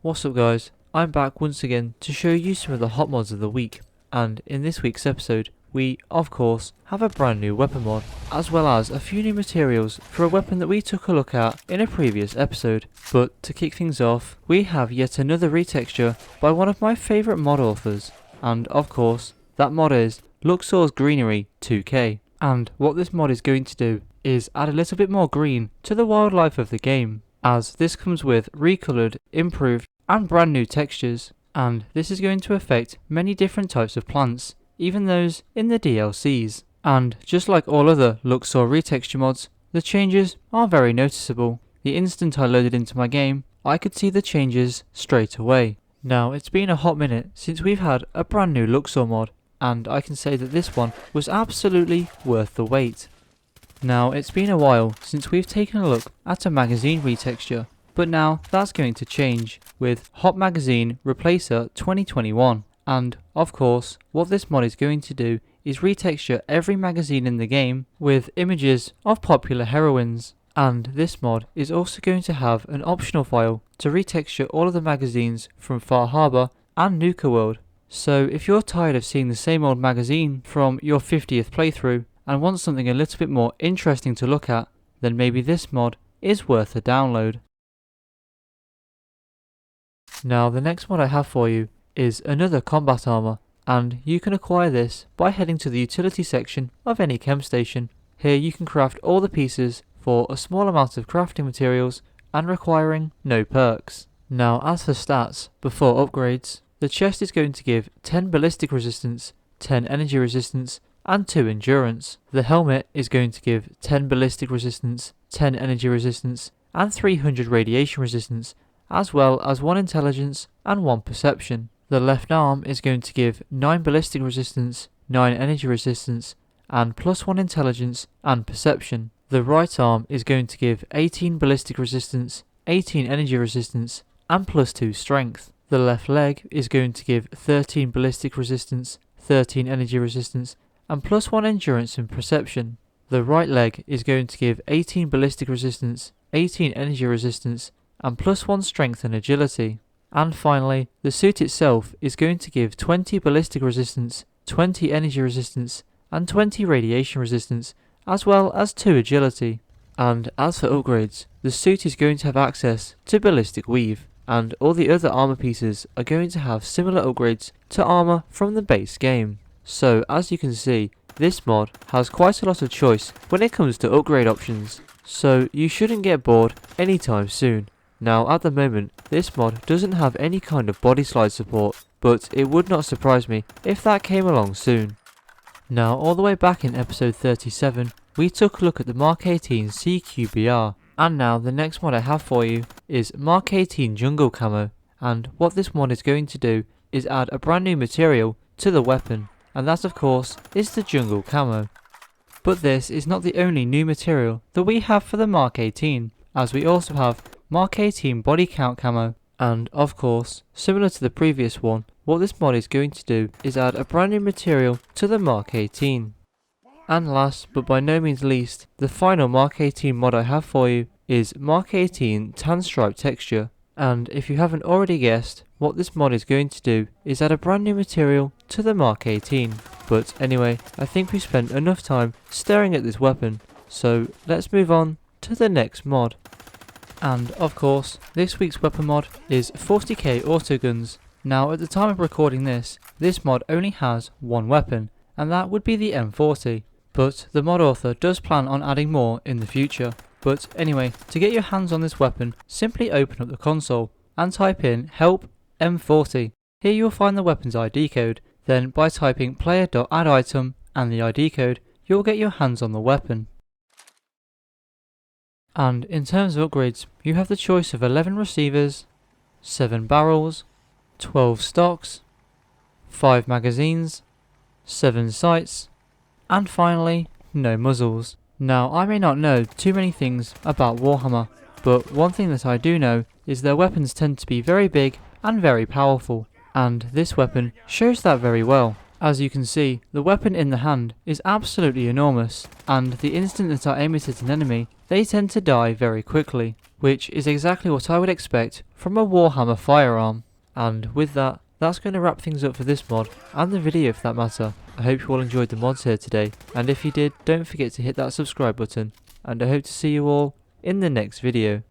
What's up guys, I'm back once again to show you some of the hot mods of the week, and in this week's episode we, of course, have a brand new weapon mod, as well as a few new materials for a weapon that we took a look at in a previous episode. But to kick things off, we have yet another retexture by one of my favourite mod authors, and of course, that mod is Luxor's Greenery 2K. And what this mod is going to do is add a little bit more green to the wildlife of the game, as this comes with recoloured, improved and brand new textures, and this is going to affect many different types of plants, even those in the DLCs. And just like all other Luxor retexture mods, the changes are very noticeable. The instant I loaded into my game, I could see the changes straight away. Now, it's been a hot minute since we've had a brand new Luxor mod, and I can say that this one was absolutely worth the wait. Now, it's been a while since we've taken a look at a magazine retexture, but now that's going to change with Hot Magazine Replacer 2021. And of course, what this mod is going to do is retexture every magazine in the game with images of popular heroines. And this mod is also going to have an optional file to retexture all of the magazines from Far Harbor and Nuka World. So if you're tired of seeing the same old magazine from your 50th playthrough and want something a little bit more interesting to look at, then maybe this mod is worth a download. Now, the next mod I have for you is another combat armor, and you can acquire this by heading to the utility section of any chem station. Here you can craft all the pieces for a small amount of crafting materials and requiring no perks. Now, as for stats before upgrades, the chest is going to give 10 ballistic resistance, 10 energy resistance and 2 endurance. The helmet is going to give 10 ballistic resistance, 10 energy resistance and 300 radiation resistance, as well as 1 intelligence and 1 perception. The left arm is going to give 9 ballistic resistance, 9 energy resistance and +1 intelligence and perception. The right arm is going to give 18 ballistic resistance, 18 energy resistance and +2 strength. The left leg is going to give 13 ballistic resistance, 13 energy resistance and +1 endurance and perception. The right leg is going to give 18 ballistic resistance, 18 energy resistance and +1 strength and agility. And finally, the suit itself is going to give 20 ballistic resistance, 20 energy resistance and 20 radiation resistance, as well as 2 agility. And as for upgrades, the suit is going to have access to ballistic weave, and all the other armor pieces are going to have similar upgrades to armor from the base game. So as you can see, this mod has quite a lot of choice when it comes to upgrade options, so you shouldn't get bored anytime soon. Now, at the moment, this mod doesn't have any kind of body slide support, but it would not surprise me if that came along soon. Now, all the way back in episode 37, we took a look at the Mark 18 CQBR, and now the next mod I have for you is Mark 18 Jungle Camo, and what this mod is going to do is add a brand new material to the weapon, and that of course is the Jungle Camo. But this is not the only new material that we have for the Mark 18, as we also have Mark 18 Body Count Camo, and of course, similar to the previous one, what this mod is going to do is add a brand new material to the Mark 18. And last, but by no means least, the final Mark 18 mod I have for you is Mark 18 Tan Stripe Texture, and if you haven't already guessed, what this mod is going to do is add a brand new material to the Mark 18. But anyway, I think we've spent enough time staring at this weapon, so let's move on to the next mod. And of course, this week's weapon mod is 40k Autoguns. Now, at the time of recording this mod only has one weapon, and that would be the M40. But the mod author does plan on adding more in the future. But anyway, to get your hands on this weapon, simply open up the console and type in help M40. Here you'll find the weapon's ID code. Then by typing player.additem and the ID code, you'll get your hands on the weapon. And in terms of upgrades, you have the choice of 11 receivers, 7 barrels, 12 stocks, 5 magazines, 7 sights, and finally, no muzzles. Now, I may not know too many things about Warhammer, but one thing that I do know is their weapons tend to be very big and very powerful, and this weapon shows that very well, As you can see, the weapon in the hand is absolutely enormous, and the instant that I aim it at an enemy, they tend to die very quickly, which is exactly what I would expect from a Warhammer firearm. And with that, that's going to wrap things up for this mod, and the video for that matter. I hope you all enjoyed the mods here today, and if you did, don't forget to hit that subscribe button, and I hope to see you all in the next video.